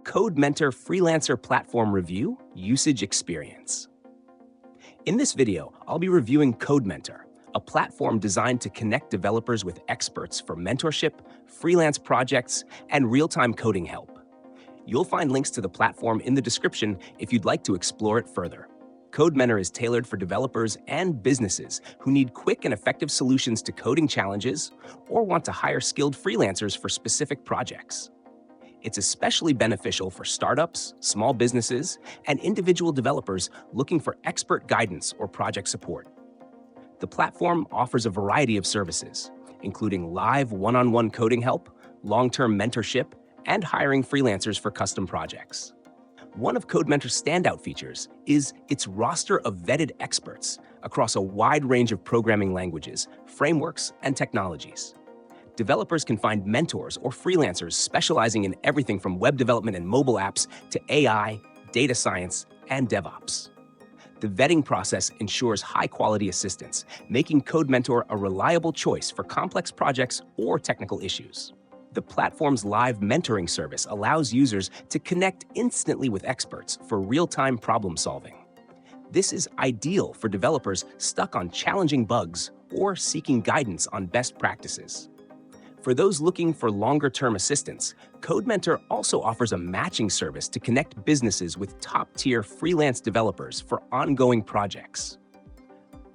Codementor Freelancer Platform Review Usage Experience. In this video, I'll be reviewing Codementor, a platform designed to connect developers with experts for mentorship, freelance projects, and real-time coding help. You'll find links to the platform in the description if you'd like to explore it further. Codementor is tailored for developers and businesses who need quick and effective solutions to coding challenges or want to hire skilled freelancers for specific projects. It's especially beneficial for startups, small businesses, and individual developers looking for expert guidance or project support. The platform offers a variety of services, including live one-on-one coding help, long-term mentorship, and hiring freelancers for custom projects. One of Codementor's standout features is its roster of vetted experts across a wide range of programming languages, frameworks, and technologies. Developers can find mentors or freelancers specializing in everything from web development and mobile apps to AI, data science, and DevOps. The vetting process ensures high-quality assistance, making Codementor a reliable choice for complex projects or technical issues. The platform's live mentoring service allows users to connect instantly with experts for real-time problem solving. This is ideal for developers stuck on challenging bugs or seeking guidance on best practices. For those looking for longer-term assistance, Codementor also offers a matching service to connect businesses with top-tier freelance developers for ongoing projects.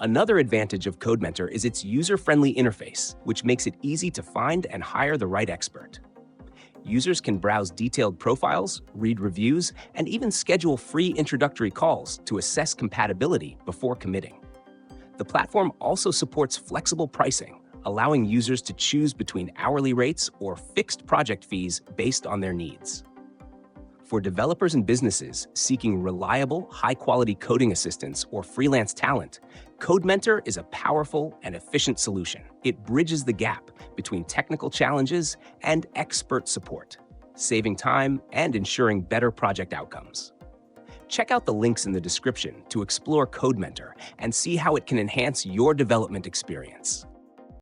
Another advantage of Codementor is its user-friendly interface, which makes it easy to find and hire the right expert. Users can browse detailed profiles, read reviews, and even schedule free introductory calls to assess compatibility before committing. The platform also supports flexible pricing, allowing users to choose between hourly rates or fixed project fees based on their needs. For developers and businesses seeking reliable, high-quality coding assistance or freelance talent, Codementor is a powerful and efficient solution. It bridges the gap between technical challenges and expert support, saving time and ensuring better project outcomes. Check out the links in the description to explore Codementor and see how it can enhance your development experience.